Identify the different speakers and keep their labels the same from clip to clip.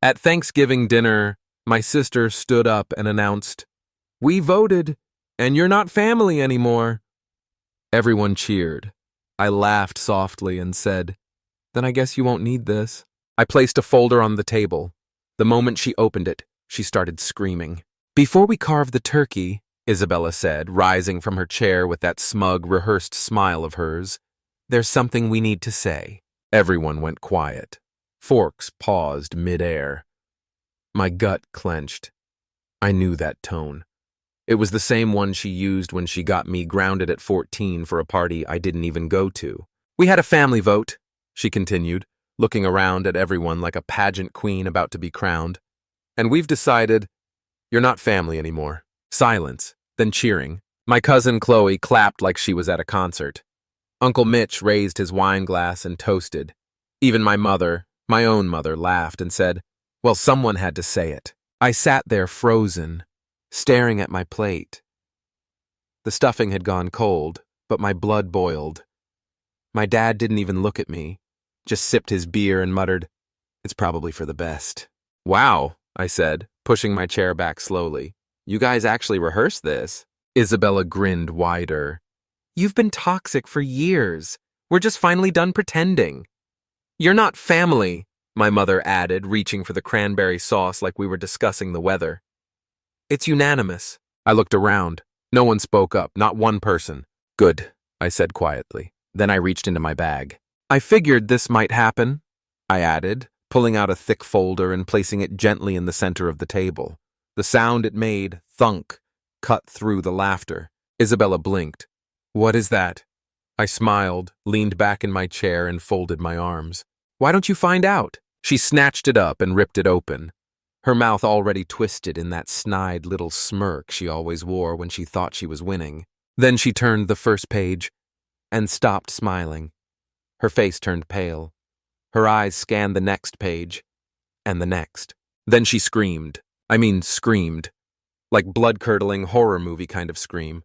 Speaker 1: At Thanksgiving dinner, my sister stood up and announced, "We voted, and you're not family anymore." Everyone cheered. I laughed softly and said, "Then I guess you won't need this." I placed a folder on the table. The moment she opened it, she started screaming. "Before we carve the turkey," Isabella said, rising from her chair with that smug, rehearsed smile of hers, "there's something we need to say." Everyone went quiet. Forks paused mid-air. My gut clenched. I knew that tone. It was the same one she used when she got me grounded at 14 for a party I didn't even go to. "We had a family vote," she continued, looking around at everyone like a pageant queen about to be crowned. "And we've decided you're not family anymore." Silence, then cheering. My cousin Chloe clapped like she was at a concert. Uncle Mitch raised his wine glass and toasted. Even my mother, my own mother, laughed and said, "Well, someone had to say it." I sat there frozen, staring at my plate. The stuffing had gone cold, but my blood boiled. My dad didn't even look at me, just sipped his beer and muttered, "It's probably for the best." "Wow," I said, pushing my chair back slowly. "You guys actually rehearsed this?" Isabella grinned wider. "You've been toxic for years. We're just finally done pretending." "You're not family," my mother added, reaching for the cranberry sauce like we were discussing the weather. "It's unanimous." I looked around. No one spoke up, not one person. "Good," I said quietly. Then I reached into my bag. "I figured this might happen," I added, pulling out a thick folder and placing it gently in the center of the table. The sound it made, thunk, cut through the laughter. Isabella blinked. "What is that?" I smiled, leaned back in my chair, and folded my arms. "Why don't you find out?" She snatched it up and ripped it open, her mouth already twisted in that snide little smirk she always wore when she thought she was winning. Then she turned the first page and stopped smiling. Her face turned pale. Her eyes scanned the next page and the next. Then she screamed. Screamed. Like blood-curdling horror movie kind of scream.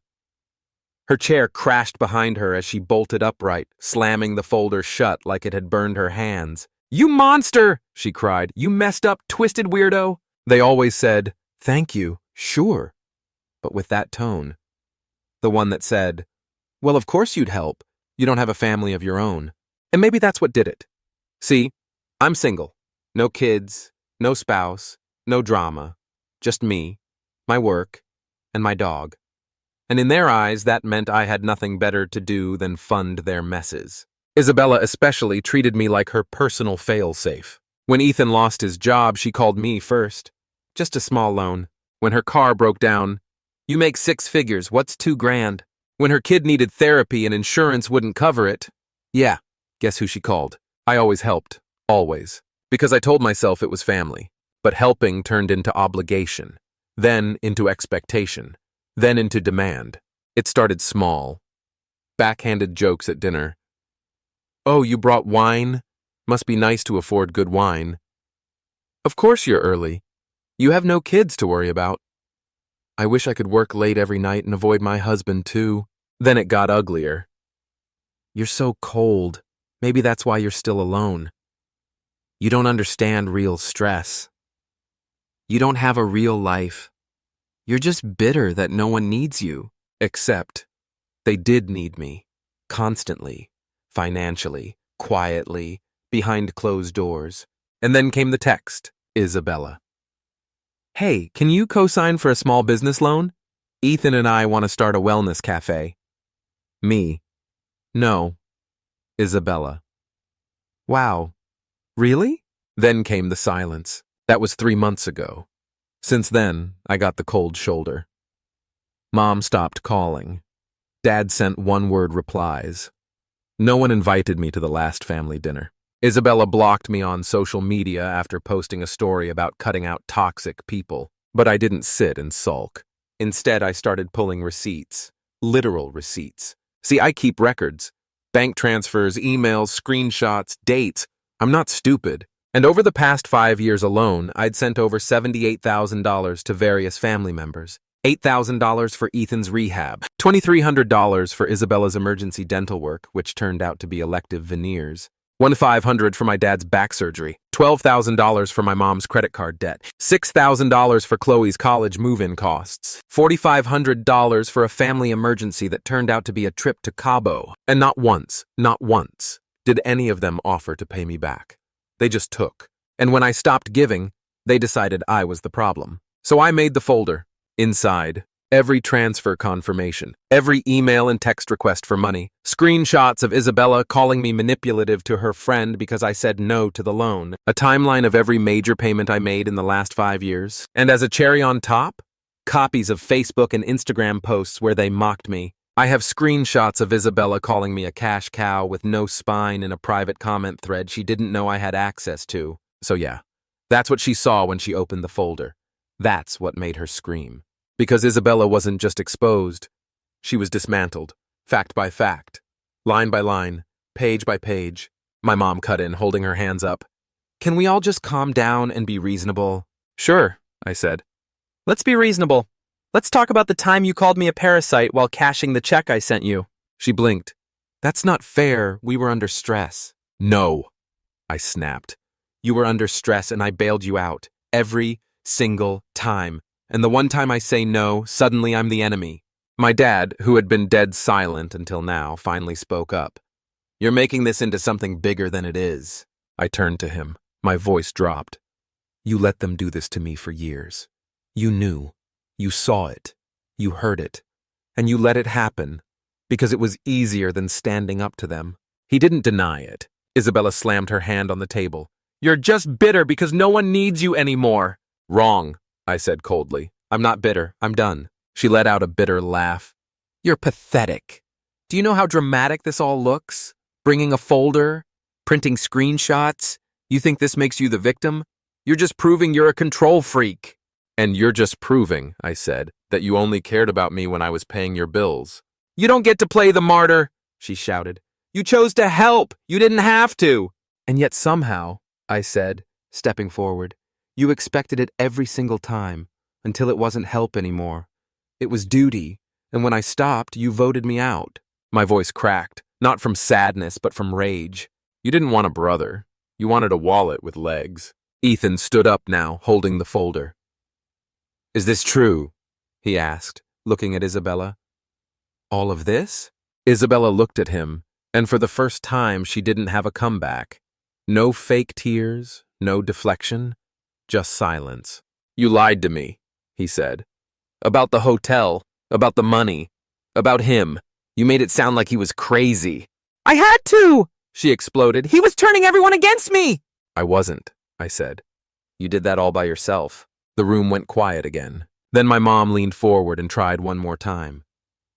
Speaker 1: Her chair crashed behind her as she bolted upright, slamming the folder shut like it had burned her hands. "You monster!" she cried. "You messed up, twisted weirdo!" They always said, "Thank you, sure," but with that tone. The one that said, "Well, of course you'd help. You don't have a family of your own." And maybe that's what did it. See, I'm single. No kids, no spouse, no drama. Just me, my work, and my dog. And in their eyes, that meant I had nothing better to do than fund their messes. Isabella especially treated me like her personal fail-safe. When Ethan lost his job, she called me first. Just a small loan. When her car broke down, "You make 6 figures, what's 2 grand?" When her kid needed therapy and insurance wouldn't cover it, yeah, guess who she called? I always helped, always, because I told myself it was family. But helping turned into obligation, then into expectation, then into demand. It started small. Backhanded jokes at dinner. "Oh, you brought wine? Must be nice to afford good wine." "Of course you're early. You have no kids to worry about." "I wish I could work late every night and avoid my husband too." Then it got uglier. "You're so cold. Maybe that's why you're still alone. You don't understand real stress. You don't have a real life. You're just bitter that no one needs you." Except they did need me. Constantly. Financially. Quietly. Behind closed doors. And then came the text. Isabella. "Hey, can you co-sign for a small business loan? Ethan and I want to start a wellness cafe." Me. "No." Isabella. "Wow. Really?" Then came the silence. That was 3 months ago. Since then, I got the cold shoulder. Mom stopped calling. Dad sent one-word replies. No one invited me to the last family dinner. Isabella blocked me on social media after posting a story about cutting out toxic people. But I didn't sit and sulk. Instead, I started pulling receipts. Literal receipts. See, I keep records. Bank transfers, emails, screenshots, dates. I'm not stupid. And over the past 5 years alone, I'd sent over $78,000 to various family members. $8,000 for Ethan's rehab. $2,300 for Isabella's emergency dental work, which turned out to be elective veneers. $1,500 for my dad's back surgery, $12,000 for my mom's credit card debt, $6,000 for Chloe's college move-in costs, $4,500 for a family emergency that turned out to be a trip to Cabo. And not once, did any of them offer to pay me back. They just took. And when I stopped giving, they decided I was the problem. So I made the folder. Inside, every transfer confirmation, every email and text request for money, screenshots of Isabella calling me manipulative to her friend because I said no to the loan, a timeline of every major payment I made in the last 5 years, and as a cherry on top, copies of Facebook and Instagram posts where they mocked me. I have screenshots of Isabella calling me a cash cow with no spine in a private comment thread she didn't know I had access to. So yeah, that's what she saw when she opened the folder. That's what made her scream. Because Isabella wasn't just exposed, she was dismantled, fact by fact, line by line, page by page. My mom cut in, holding her hands up. Can we all just calm down and be reasonable? Sure, I said. Let's be reasonable. Let's talk about the time you called me a parasite while cashing the check I sent you. She blinked. That's not fair. We were under stress. No, I snapped. You were under stress and I bailed you out. Every single time. And the one time I say no, suddenly I'm the enemy. My dad, who had been dead silent until now, finally spoke up. You're making this into something bigger than it is. I turned to him. My voice dropped. You let them do this to me for years. You knew. You saw it. You heard it. And you let it happen because it was easier than standing up to them. He didn't deny it. Isabella slammed her hand on the table. You're just bitter because no one needs you anymore. Wrong, I said coldly. I'm not bitter. I'm done. She let out a bitter laugh. You're pathetic. Do you know how dramatic this all looks? Bringing a folder? Printing screenshots? You think this makes you the victim? You're just proving you're a control freak. And you're just proving, I said, that you only cared about me when I was paying your bills. You don't get to play the martyr, she shouted. You chose to help. You didn't have to. And yet somehow, I said, stepping forward, you expected it every single time, until it wasn't help anymore. It was duty, and when I stopped, you voted me out. My voice cracked, not from sadness, but from rage. You didn't want a brother. You wanted a wallet with legs. Ethan stood up now, holding the folder. Is this true? He asked, looking at Isabella. All of this? Isabella looked at him, and for the first time she didn't have a comeback. No fake tears, no deflection. Just silence. You lied to me, he said. About the hotel, about the money, about him. You made it sound like he was crazy. I had to, she exploded. He was turning everyone against me. I wasn't, I said. You did that all by yourself. The room went quiet again. Then my mom leaned forward and tried one more time.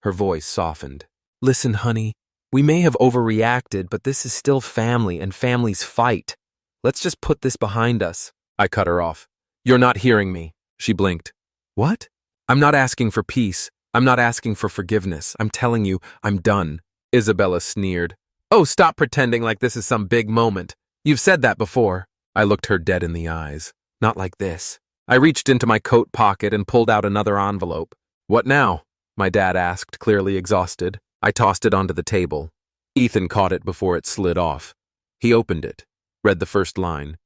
Speaker 1: Her voice softened. Listen, honey, we may have overreacted, but this is still family and families fight. Let's just put this behind us. I cut her off. You're not hearing me. She blinked. What? I'm not asking for peace. I'm not asking for forgiveness. I'm telling you, I'm done. Isabella sneered. Oh, stop pretending like this is some big moment. You've said that before. I looked her dead in the eyes. Not like this. I reached into my coat pocket and pulled out another envelope. What now? My dad asked, clearly exhausted. I tossed it onto the table. Ethan caught it before it slid off. He opened it, read the first line.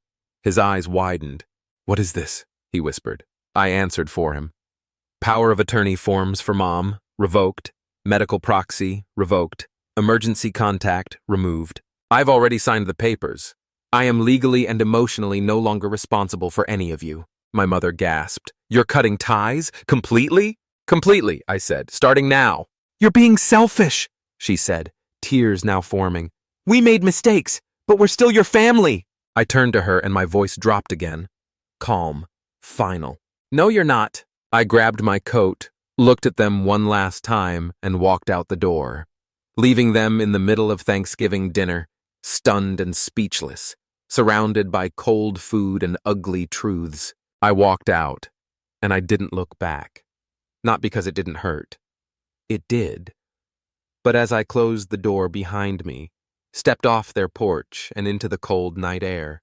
Speaker 1: His eyes widened. What is this? He whispered. I answered for him. Power of attorney forms for mom, revoked. Medical proxy, revoked. Emergency contact, removed. I've already signed the papers. I am legally and emotionally no longer responsible for any of you. My mother gasped. You're cutting ties? Completely? Completely, I said, starting now. You're being selfish, she said, tears now forming. We made mistakes, but we're still your family. I turned to her and my voice dropped again. Calm. Final. No, you're not. I grabbed my coat, looked at them one last time, and walked out the door, leaving them in the middle of Thanksgiving dinner, stunned and speechless, surrounded by cold food and ugly truths. I walked out, and I didn't look back. Not because it didn't hurt. It did. But as I closed the door behind me, stepped off their porch and into the cold night air,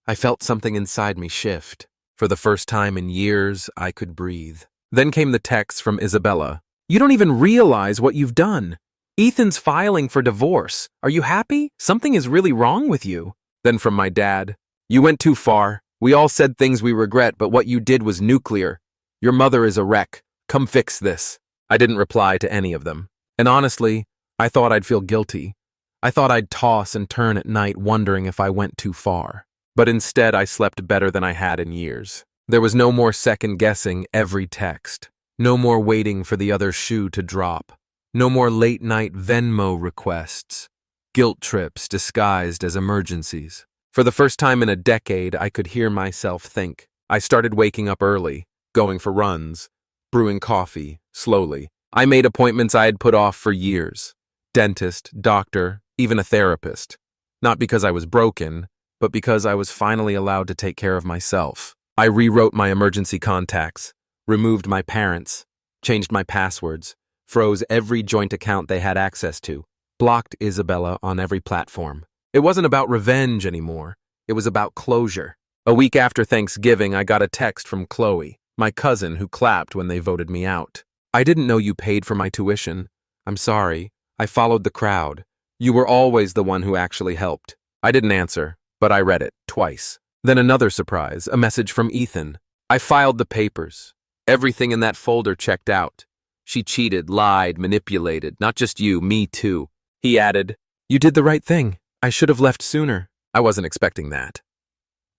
Speaker 1: I felt something inside me shift. For the first time in years, I could breathe. Then came the text from Isabella. You don't even realize what you've done. Ethan's filing for divorce. Are you happy? Something is really wrong with you. Then from my dad, you went too far. We all said things we regret, but what you did was nuclear. Your mother is a wreck. Come fix this. I didn't reply to any of them. And honestly, I thought I'd feel guilty. I thought I'd toss and turn at night wondering if I went too far. But instead, I slept better than I had in years. There was no more second-guessing every text. No more waiting for the other shoe to drop. No more late-night Venmo requests. Guilt trips disguised as emergencies. For the first time in a decade, I could hear myself think. I started waking up early, going for runs, brewing coffee, slowly. I made appointments I had put off for years. Dentist, doctor, even a therapist. Not because I was broken, but because I was finally allowed to take care of myself. I rewrote my emergency contacts, removed my parents, changed my passwords, froze every joint account they had access to, blocked Isabella on every platform. It wasn't about revenge anymore. It was about closure. A week after Thanksgiving, I got a text from Chloe, my cousin who clapped when they voted me out. I didn't know you paid for my tuition. I'm sorry. I followed the crowd. You were always the one who actually helped. I didn't answer, but I read it twice. Then another surprise, a message from Ethan. I filed the papers. Everything in that folder checked out. She cheated, lied, manipulated, not just you, me too. He added, "You did the right thing. I should have left sooner." I wasn't expecting that.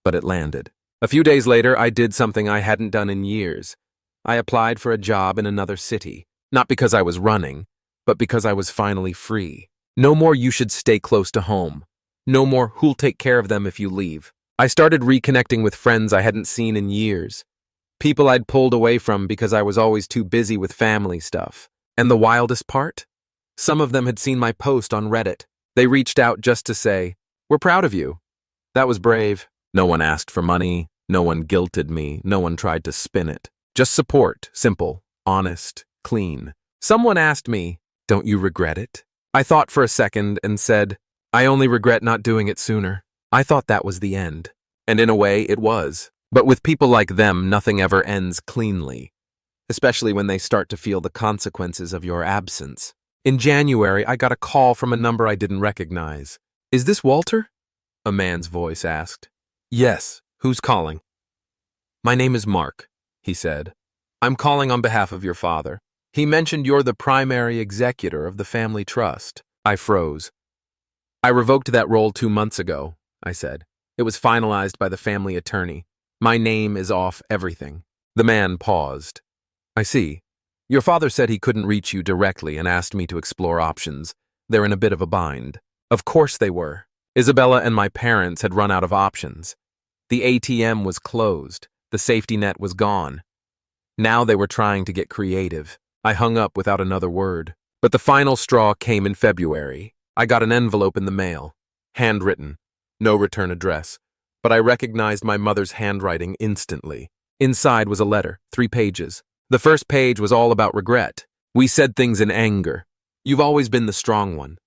Speaker 1: But it landed. A few days later, I did something I hadn't done in years. I applied for a job in another city, not because I was running, but because I was finally free. No more "you should stay close to home." No more "who'll take care of them if you leave." I started reconnecting with friends I hadn't seen in years. People I'd pulled away from because I was always too busy with family stuff. And the wildest part? Some of them had seen my post on Reddit. They reached out just to say, "We're proud of you." That was brave. No one asked for money. No one guilted me. No one tried to spin it. Just support, simple, honest, clean. Someone asked me, "Don't you regret it?" I thought for a second and said, "I only regret not doing it sooner." I thought that was the end. And in a way, it was. But with people like them, nothing ever ends cleanly, especially when they start to feel the consequences of your absence. In January, I got a call from a number I didn't recognize. "Is this Walter?" a man's voice asked. "Yes. Who's calling?" "My name is Mark," he said. "I'm calling on behalf of your father. He mentioned you're the primary executor of the family trust." I froze. "I revoked that role 2 months ago," I said. "It was finalized by the family attorney. My name is off everything." The man paused. "I see. Your father said he couldn't reach you directly and asked me to explore options. They're in a bit of a bind." Of course they were. Isabella and my parents had run out of options. The ATM was closed. The safety net was gone. Now they were trying to get creative. I hung up without another word. But the final straw came in February. I got an envelope in the mail. Handwritten. No return address. But I recognized my mother's handwriting instantly. Inside was a letter, 3 pages. The first page was all about regret. "We said things in anger. You've always been the strong one.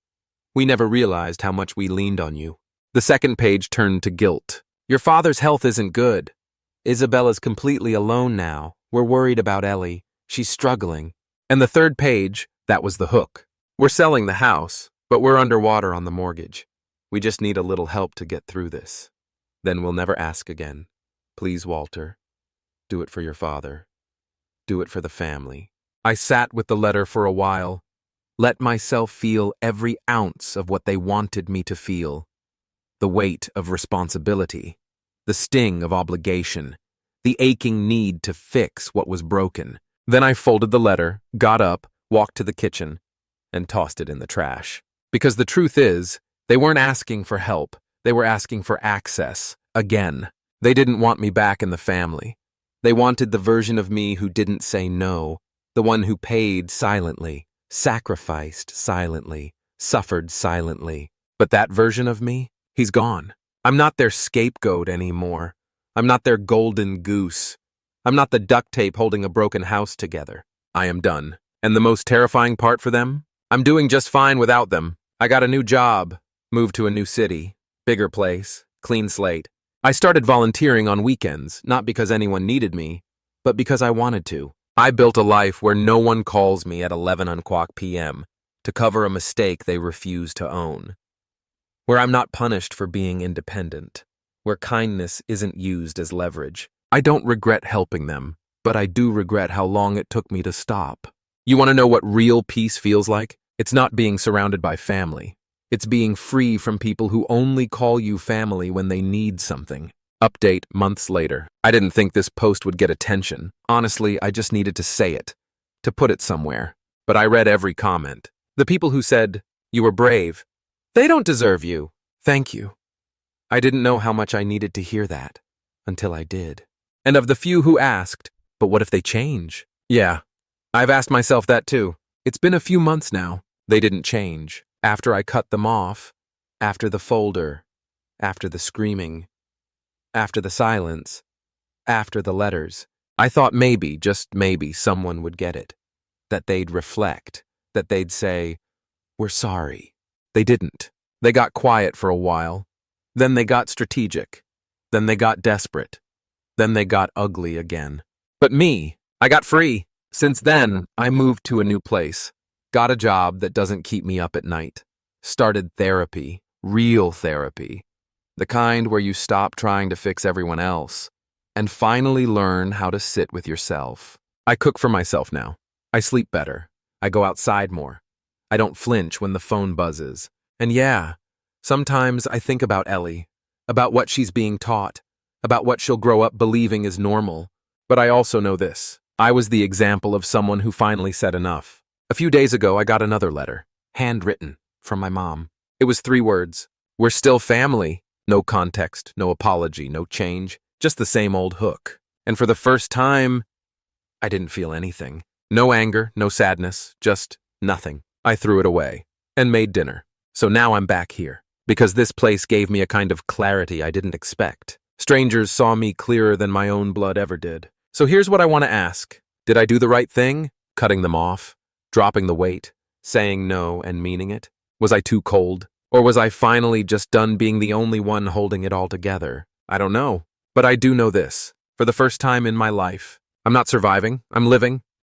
Speaker 1: We never realized how much we leaned on you." The second page turned to guilt. "Your father's health isn't good. Isabella's completely alone now. We're worried about Ellie. She's struggling." And the third page, that was the hook. "We're selling the house, but we're underwater on the mortgage. We just need a little help to get through this. Then we'll never ask again. Please, Walter, do it for your father. Do it for the family." I sat with the letter for a while, let myself feel every ounce of what they wanted me to feel. The weight of responsibility, the sting of obligation, the aching need to fix what was broken. Then I folded the letter, got up, walked to the kitchen, and tossed it in the trash. Because the truth is, they weren't asking for help. They were asking for access, again. They didn't want me back in the family. They wanted the version of me who didn't say no, the one who paid silently, sacrificed silently, suffered silently. But that version of me, he's gone. I'm not their scapegoat anymore. I'm not their golden goose. I'm not the duct tape holding a broken house together. I am done. And the most terrifying part for them? I'm doing just fine without them. I got a new job, moved to a new city, bigger place, clean slate. I started volunteering on weekends, not because anyone needed me, but because I wanted to. I built a life where no one calls me at 11 p.m. to cover a mistake they refuse to own, where I'm not punished for being independent, where kindness isn't used as leverage. I don't regret helping them, but I do regret how long it took me to stop. You want to know what real peace feels like? It's not being surrounded by family. It's being free from people who only call you family when they need something. Update months later. I didn't think this post would get attention. Honestly, I just needed to say it, to put it somewhere. But I read every comment. The people who said, "You were brave. They don't deserve you. Thank you." I didn't know how much I needed to hear that, until I did. And of the few who asked, "But what if they change?" Yeah, I've asked myself that too. It's been a few months now. They didn't change. After I cut them off, after the folder, after the screaming, after the silence, after the letters, I thought maybe, just maybe, someone would get it. That they'd reflect, that they'd say, "We're sorry." They didn't. They got quiet for a while. Then they got strategic. Then they got desperate. Then they got ugly again. But me, I got free. Since then, I moved to a new place. Got a job that doesn't keep me up at night. Started therapy, real therapy. The kind where you stop trying to fix everyone else and finally learn how to sit with yourself. I cook for myself now. I sleep better. I go outside more. I don't flinch when the phone buzzes. And yeah, sometimes I think about Ellie, about what she's being taught, about what she'll grow up believing is normal. But I also know this. I was the example of someone who finally said enough. A few days ago, I got another letter, handwritten, from my mom. It was 3 words. "We're still family." No context, no apology, no change, just the same old hook. And for the first time, I didn't feel anything. No anger, no sadness, just nothing. I threw it away and made dinner. So now I'm back here, because this place gave me a kind of clarity I didn't expect. Strangers saw me clearer than my own blood ever did. So here's what I want to ask. Did I do the right thing? Cutting them off? Dropping the weight? Saying no and meaning it? Was I too cold? Or was I finally just done being the only one holding it all together? I don't know. But I do know this. For the first time in my life, I'm not surviving, I'm living.